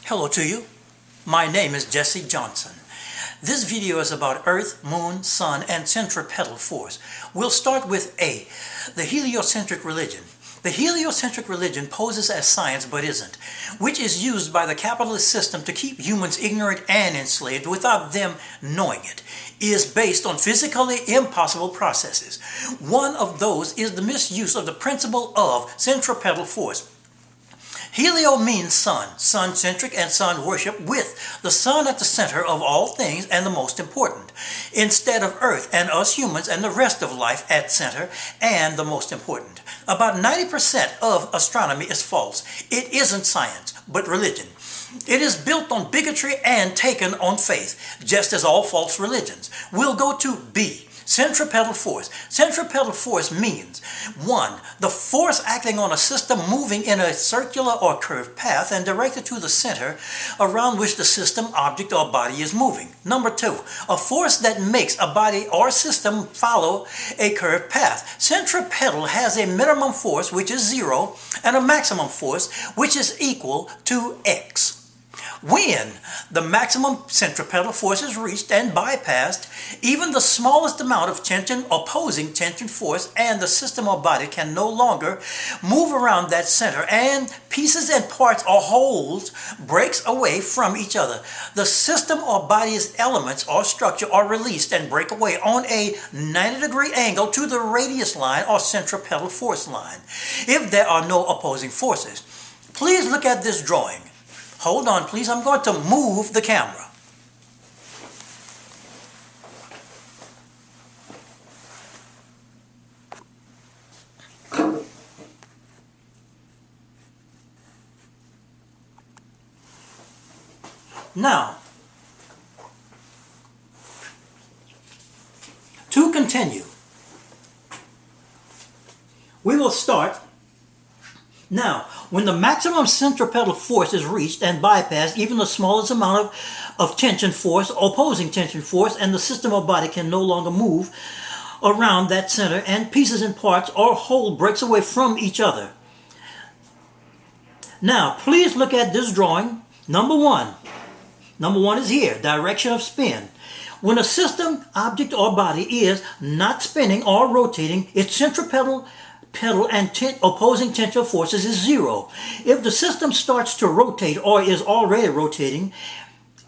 Hello to you. My name is Jessie Johnson. This video is about Earth, Moon, Sun, and centripetal force. We'll start with A, the heliocentric religion. The heliocentric religion poses as science but isn't, which is used by the capitalist system to keep humans ignorant and enslaved without them knowing it, is based on physically impossible processes. One of those is the misuse of the principle of centripetal force. Helio means sun, sun-centric and sun worship, with the sun at the center of all things and the most important, instead of Earth and us humans and the rest of life at center and the most important. About 90% of astronomy is false. It isn't science, but religion. It is built on bigotry and taken on faith, just as all false religions. We'll go to B. Centripetal force. Centripetal force means 1. The force acting on a system moving in a circular or curved path and directed to the center around which the system, object, or body is moving. Number 2. A force that makes a body or system follow a curved path. Centripetal has a minimum force, which is 0, and a maximum force, which is equal to x. When the maximum centripetal force is reached and bypassed, even the smallest amount of tension, opposing tension force, and the system or body can no longer move around that center, and pieces and parts or wholes breaks away from each other. The system or body's elements or structure are released and break away on a 90-degree angle to the radius line or centripetal force line, if there are no opposing forces. Please look at this drawing. Hold on, please. I'm going to move the camera. Now, to continue, we will start. Now, when the maximum centripetal force is reached and bypassed, even the smallest amount of tension force, opposing tension force, and the system or body can no longer move around that center, and pieces and parts or whole breaks away from each other. Now, please look at this drawing. Number 1. Number 1 is here, direction of spin. When a system, object, or body is not spinning or rotating, its centripetal and opposing tension forces is 0. If the system starts to rotate or is already rotating,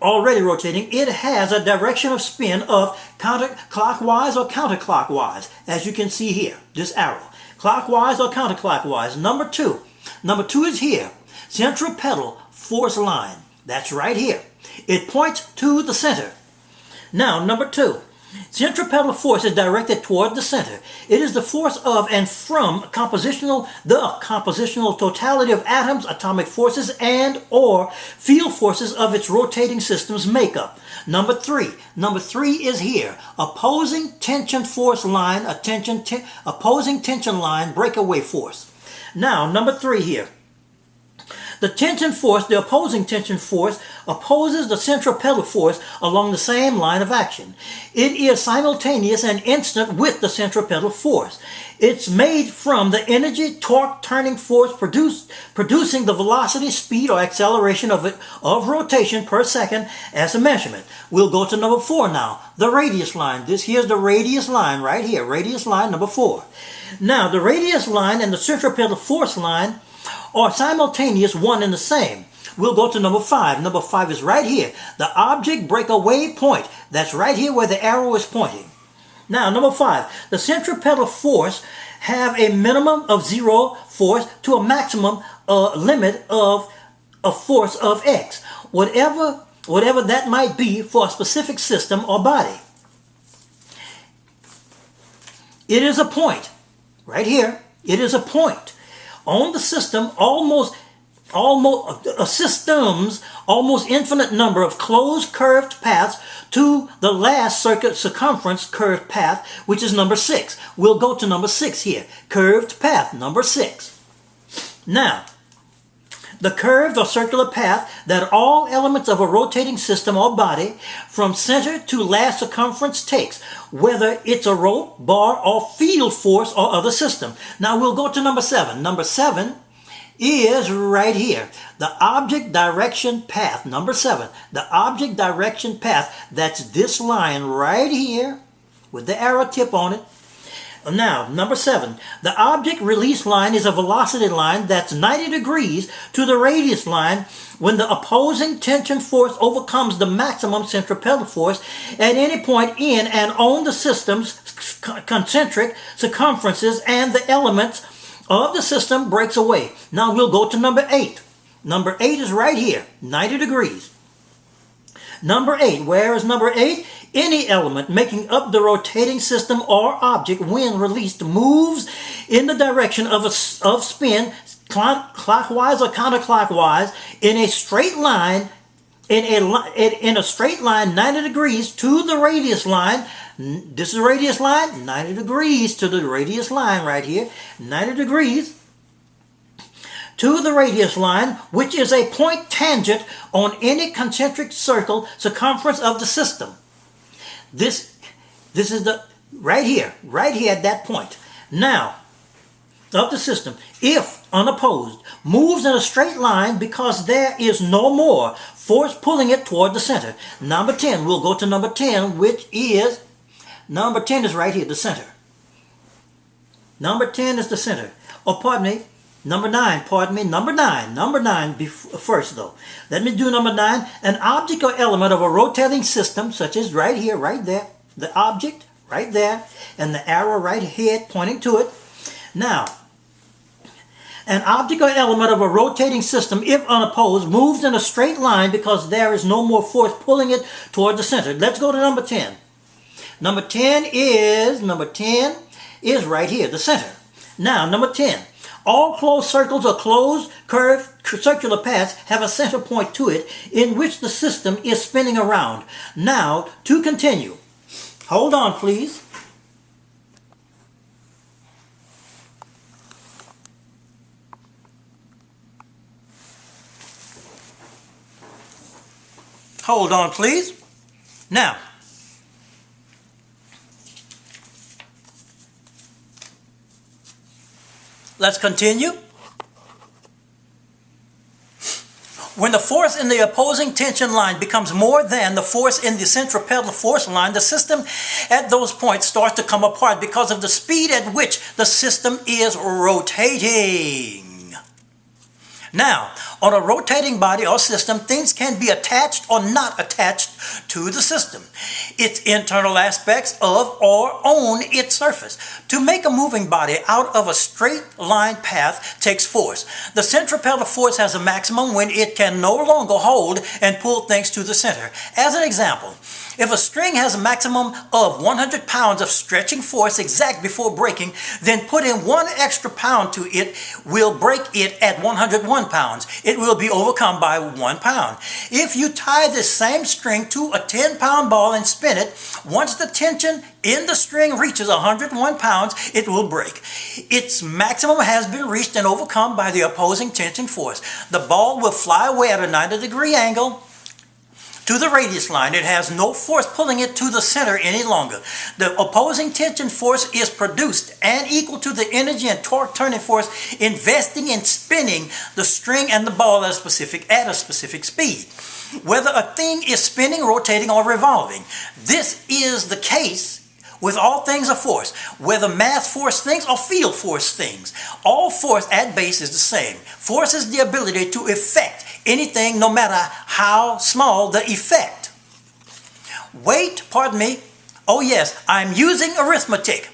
it has a direction of spin of clockwise or counterclockwise, as you can see here, this arrow. Clockwise or counterclockwise. Number 2. Number 2 is here. Centripetal force line. That's right here. It points to the center. Now, number 2. Centripetal force is directed toward the center. It is the force of and from the compositional totality of atoms, atomic forces, and or field forces of its rotating system's makeup. Number 3. Number 3 is here. Opposing tension force line, opposing tension line, breakaway force. Now, number 3 here. The tension force, the opposing tension force, opposes the centripetal force along the same line of action. It is simultaneous and instant with the centripetal force. It's made from the energy, torque, turning force producing the velocity, speed, or acceleration of rotation per second as a measurement. We'll go to number 4 now, the radius line. Here's the radius line right here, radius line number 4. Now, the radius line and the centripetal force line are simultaneous, one and the same. We'll go to number 5. Number 5 is right here. The object breakaway point. That's right here where the arrow is pointing. Now, number 5. The centripetal force have a minimum of 0 force to a maximum limit of a force of x. Whatever that might be for a specific system or body. It is a point. Right here. It is a point. On the system, a system's almost infinite number of closed curved paths to the last circuit circumference curved path, which is number 6. We'll go to number 6 here. Curved path, number 6. Now, the curved or circular path that all elements of a rotating system or body from center to last circumference takes, whether it's a rope, bar, or field force or other system. Now we'll go to number 7. Number 7 is right here. The object direction path, number 7. The object direction path, that's this line right here with the arrow tip on it. Now, number 7. The object release line is a velocity line that's 90 degrees to the radius line when the opposing tension force overcomes the maximum centripetal force at any point in and on the system's concentric circumferences, and the elements of the system breaks away. Now we'll go to number 8. Number 8 is right here, 90 degrees. Number 8, where is number 8? Any element making up the rotating system or object when released moves in the direction of spin clockwise or counterclockwise in a straight line in a straight line 90 degrees to the radius line. This is radius line, 90 degrees to the radius line right here, 90 degrees to the radius line, which is a point tangent on any concentric circle circumference of the system. This is the right here at that point. Now, of the system, if unopposed, moves in a straight line because there is no more force pulling it toward the center. Number 10, we'll go to number 10, which is, number 10 is right here, the center. Number 10 is the center. Oh, pardon me. Number 9, pardon me. Number 9 first though. Let me do number 9. An object or element of a rotating system, such as right here, right there. The object right there, and the arrow right here pointing to it. Now, an object or element of a rotating system, if unopposed, moves in a straight line because there is no more force pulling it toward the center. Let's go to number 10. Number 10 is right here, the center. Now, number 10. All closed circles or closed curved circular paths have a center point to it in which the system is spinning around. Now, to continue. Hold on, please. Hold on, please. Now, let's continue. When the force in the opposing tension line becomes more than the force in the centripetal force line, the system at those points starts to come apart because of the speed at which the system is rotating. Now, on a rotating body or system, things can be attached or not attached to the system, its internal aspects of or on its surface. To make a moving body out of a straight line path takes force. The centripetal force has a maximum when it can no longer hold and pull things to the center. As an example, if a string has a maximum of 100 pounds of stretching force exact before breaking, then put in 1 extra pound to it will break it at 101 pounds. It will be overcome by 1 pound. If you tie this same string to a 10-pound ball and spin it, once the tension in the string reaches 101 pounds, it will break. Its maximum has been reached and overcome by the opposing tension force. The ball will fly away at a 90-degree angle to the radius line. It has no force pulling it to the center any longer. The opposing tension force is produced and equal to the energy and torque turning force investing in spinning the string and the ball at a specific speed, whether a thing is spinning, rotating, or revolving. This is the case with all things of force, whether mass force things or field force things. All force at base is the same. Force is the ability to effect anything, no matter how small the effect. Oh yes, I'm using arithmetic.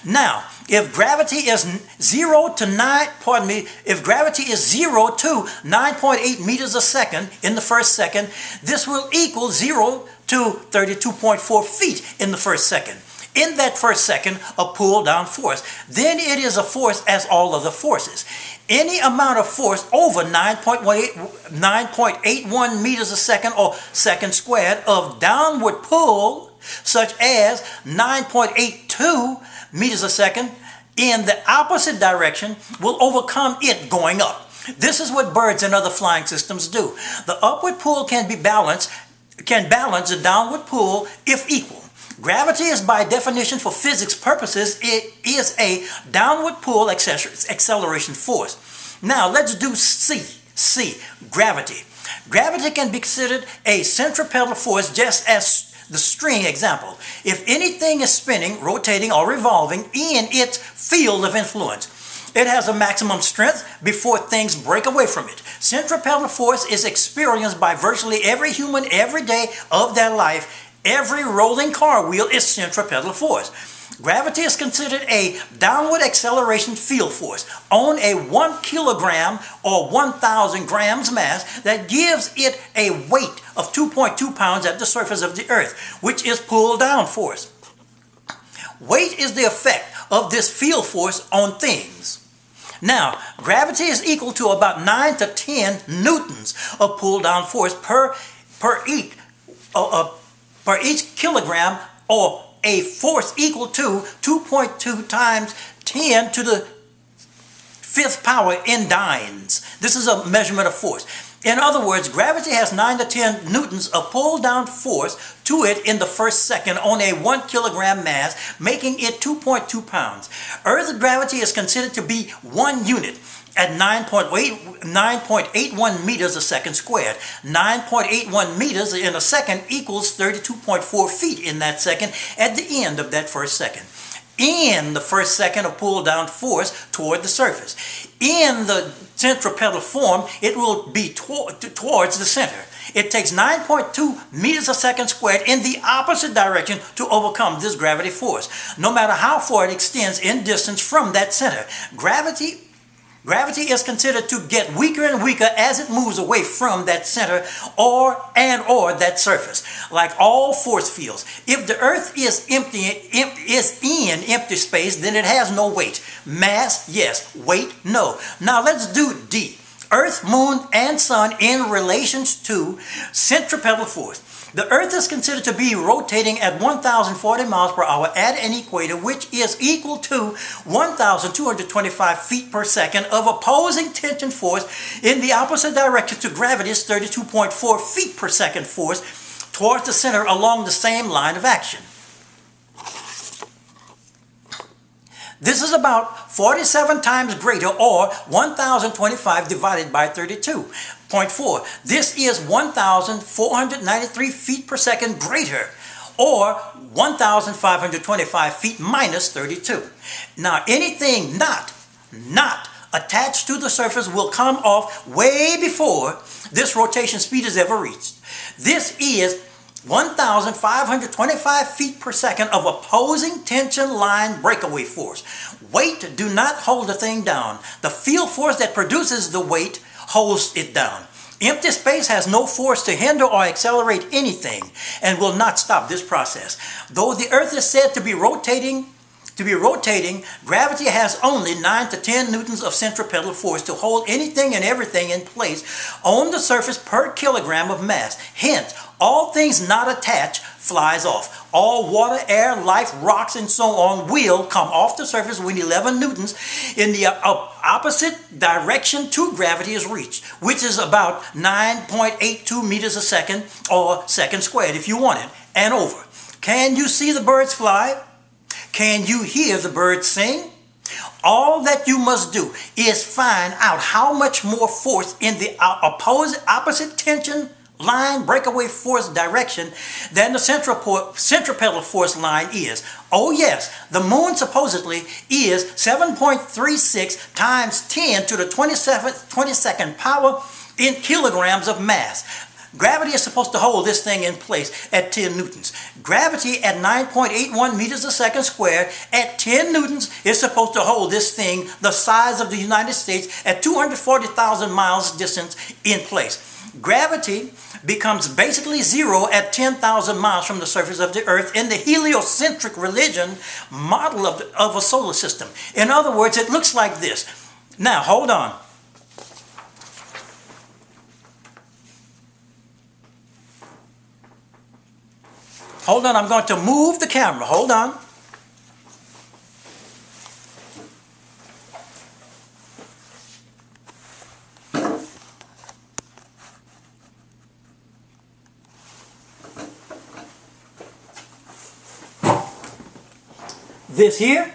Now, if gravity is 0 to 9.8 meters a second in the first second, this will equal 0 to 32.4 feet in the first second. In that first second, a pull down force. Then it is a force as all other forces. Any amount of force over 9.81 meters a second or second squared of downward pull, such as 9.82 meters a second in the opposite direction, will overcome it going up. This is what birds and other flying systems do. The upward pull can balance the downward pull if equal. Gravity is, by definition for physics purposes, it is a downward pull acceleration force. Now let's do C, gravity. Gravity can be considered a centripetal force, just as the string example. If anything is spinning, rotating, or revolving in its field of influence, it has a maximum strength before things break away from it. Centripetal force is experienced by virtually every human every day of their life. Every rolling car wheel is centripetal force. Gravity is considered a downward acceleration field force on a 1 kilogram or 1,000 grams mass that gives it a weight of 2.2 pounds at the surface of the earth, which is pull down force. Weight is the effect of this field force on things. Now, gravity is equal to about 9 to 10 newtons of pull down force per each kilogram, or a force equal to 2.2 times 10 to the 5th power in dynes. This is a measurement of force. In other words, gravity has 9 to 10 newtons of pull down force to it in the first second on a 1 kilogram mass, making it 2.2 pounds. Earth's gravity is considered to be 1 unit at 9.81 meters a second squared. 9.81 meters in a second equals 32.4 feet in that second at the end of that first second. In the first second of pull down force toward the surface. In the centripetal form, it will be towards the center. It takes 9.2 meters a second squared in the opposite direction to overcome this gravity force, no matter how far it extends in distance from that center. Gravity is considered to get weaker and weaker as it moves away from that center or that surface. Like all force fields, if the Earth is in empty space, then it has no weight. Mass, yes. Weight, no. Now let's do D. Earth, Moon, and Sun in relations to centripetal force. The Earth is considered to be rotating at 1,040 miles per hour at an equator, which is equal to 1,225 feet per second of opposing tension force in the opposite direction to gravity's 32.4 feet per second force towards the center along the same line of action. This is about 47 times greater, or 1,025 divided by 32.4. This is 1,493 feet per second greater, or 1,525 feet minus 32. Now, anything not attached to the surface will come off way before this rotation speed is ever reached. This is 1,525 feet per second of opposing tension line breakaway force. Weight do not hold the thing down. The field force that produces the weight holds it down. Empty space has no force to hinder or accelerate anything and will not stop this process. Though the Earth is said to be rotating, gravity has only 9 to 10 newtons of centripetal force to hold anything and everything in place on the surface per kilogram of mass. Hence, all things not attached flies off. All water, air, life, rocks, and so on will come off the surface when 11 newtons in the opposite direction to gravity is reached, which is about 9.82 meters a second, or second squared if you want it, and over. Can you see the birds fly? Can you hear the birds sing? All that you must do is find out how much more force in the opposite tension line breakaway force direction than the centripetal force line is. Oh yes, the moon supposedly is 7.36 times 10 to the 22nd power in kilograms of mass. Gravity is supposed to hold this thing in place at 10 newtons. Gravity at 9.81 meters a second squared at 10 newtons is supposed to hold this thing the size of the United States at 240,000 miles distance in place. Gravity becomes basically zero at 10,000 miles from the surface of the Earth in the heliocentric religion model of a solar system. In other words, it looks like this. Now, hold on. Hold on, I'm going to move the camera. Hold on. This here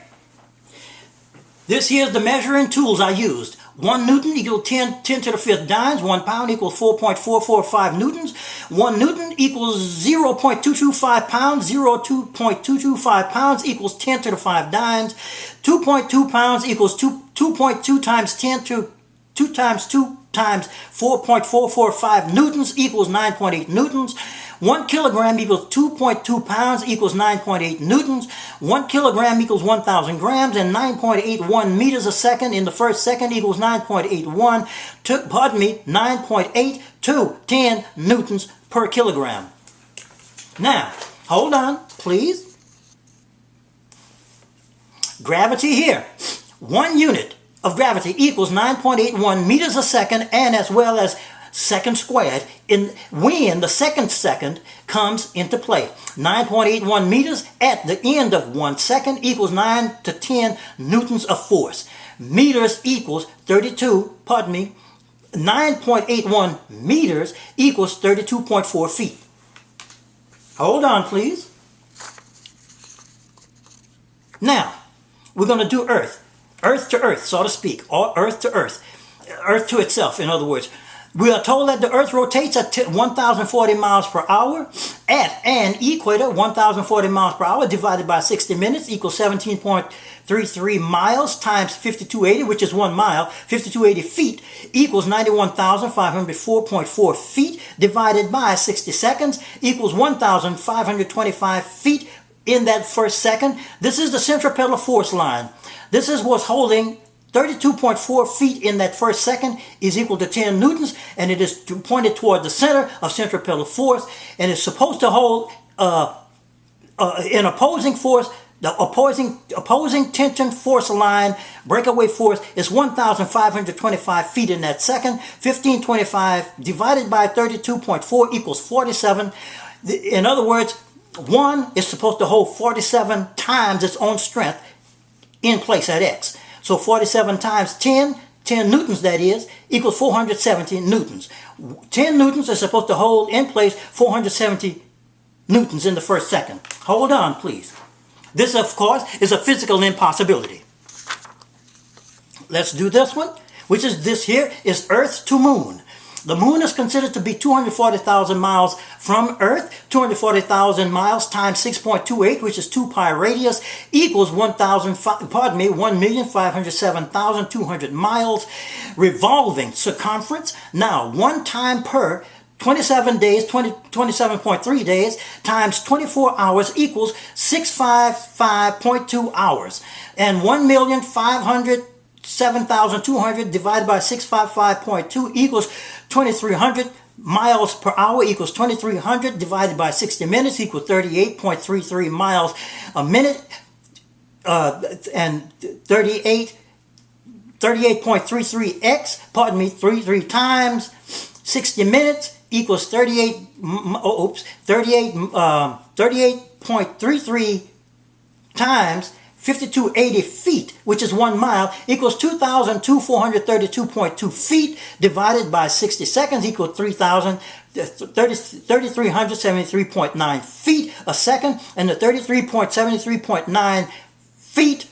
is the measuring tools I used. 1 Newton equals 10 to the 5th dynes. 1 pound equals 4.445 newtons. 1 Newton equals 0.225 pounds. 0.225 pounds equals 10 to the 5 dynes. 2.2 pounds equals 2.2 times 10 to 2 times 2 times 4.445 newtons equals 9.8 newtons. 1 kilogram equals 2.2 pounds equals 9.8 newtons. 1 kilogram equals 1,000 grams, and 9.81 meters a second in the first second equals 9.81. 9.8 to 10 newtons per kilogram. Now, hold on, please. Gravity here. 1 unit of gravity equals 9.81 meters a second, and as well as second squared when the second comes into play. 9.81 meters at the end of 1 second equals 9 to 10 newtons of force. Meters equals 9.81 meters equals 32.4 feet. Hold on, please. Now, we're going to do Earth. Earth to Earth, so to speak, or Earth to Earth. Earth to itself, in other words. We are told that the Earth rotates at 1,040 miles per hour at an equator. 1,040 miles per hour divided by 60 minutes equals 17.33 miles times 5280, which is 1 mile. 5280 feet equals 91,504.4 feet divided by 60 seconds equals 1,525 feet in that first second. This is the centripetal force line. This is what's holding 32.4 feet in that first second is equal to 10 newtons, and it is pointed toward the center of centripetal force, and it's supposed to hold an opposing force. The opposing tension force line breakaway force is 1,525 feet in that second. 1525 divided by 32.4 equals 47. In other words, 1 is supposed to hold 47 times its own strength in place at x. So 47 times 10 newtons that is, equals 470 newtons. 10 newtons is supposed to hold in place 470 newtons in the first second. Hold on, please. This, of course, is a physical impossibility. Let's do this one, which is this here is Earth to Moon. The moon is considered to be 240,000 miles from Earth. 240,000 miles times 6.28, which is 2 pi radius, equals 1,507,200 miles. Revolving circumference. Now, 1 time per 27 days, 27.3 days, times 24 hours equals 655.2 hours. And 1,507,200 divided by 655.2 equals 2,300 miles per hour equals 2,300 divided by 60 minutes equals 38.33 miles a minute, and 38.33x, 33 times 60 minutes equals 38.33 times 5280 feet, which is 1 mile, equals 2,432.2 feet divided by 60 seconds equals 3,373.9 feet a second, and the 33.73.9 feet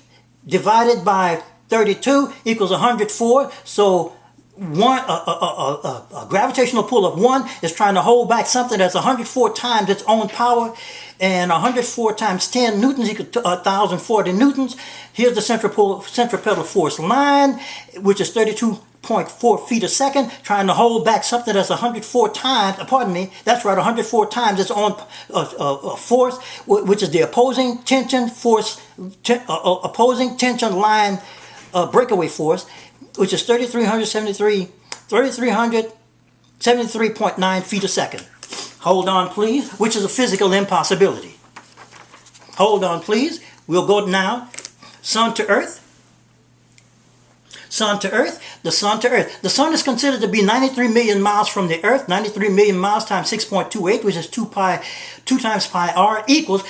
divided by 32 equals 104. So a gravitational pull of 1 is trying to hold back something that's 104 times its own power, and 104 times 10 newtons equals 1,040 newtons. Here's the centripetal force line, which is 32.4 feet a second, trying to hold back something that's 104 times, pardon me, that's right, 104 times its own force, which is the opposing tension force, opposing tension line breakaway force, which is 3,373.9 feet a second. Hold on, please, which is a physical impossibility. Hold on, please. We'll go now. Sun to Earth. Sun to Earth. The Sun to Earth. The Sun is considered to be 93 million miles from the Earth. 93 million miles times 6.28, which is 2 times pi r, equals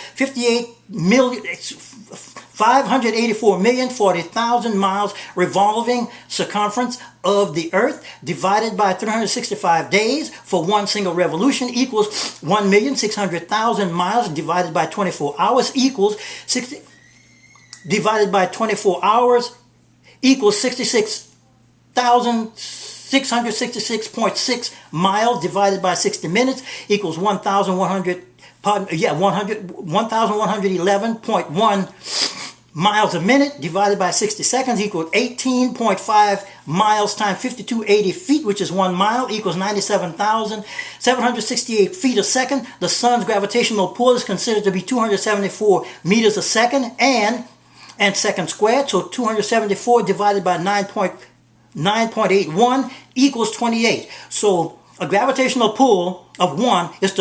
584,040,000 miles revolving circumference of the Earth divided by 365 days for one single revolution equals 1,600,000 miles divided by 24 hours equals 60 divided by 24 hours equals 66 1,666.6 miles divided by 60 minutes equals 1,111.1 miles a minute divided by 60 seconds equals 18.5 miles times 5280 feet, which is 1 mile, equals 97,768 feet a second. The sun's gravitational pull is considered to be 274 meters a second and second squared. So 274 divided by 9.81 equals 28. So a gravitational pull of 1 is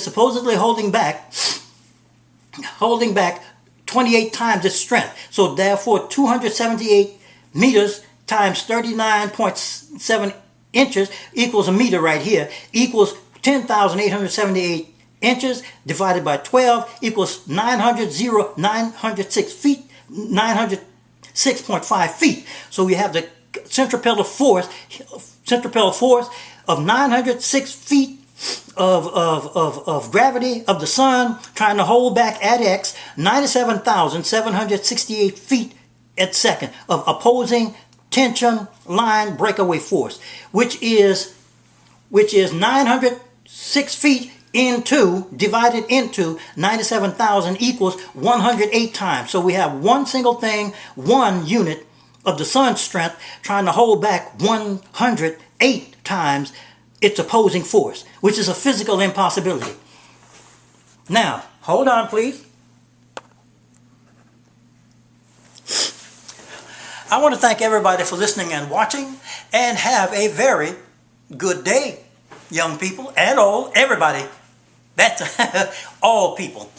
supposedly holding back 28 times its strength. So therefore 278 meters times 39.7 inches equals a meter right here, equals 10,878 inches divided by 12 equals 906 feet, 906.5 feet. So we have the centripetal force of 906 feet of gravity of the sun trying to hold back at x 97,768 feet at second of opposing tension line breakaway force, which is 906 feet divided into 97,000 equals 108 times. So we have one single thing, one unit of the sun's strength trying to hold back 108 times its opposing force, which is a physical impossibility. Now, hold on, please. I want to thank everybody for listening and watching, and have a very good day, young people and old, everybody. That's all people.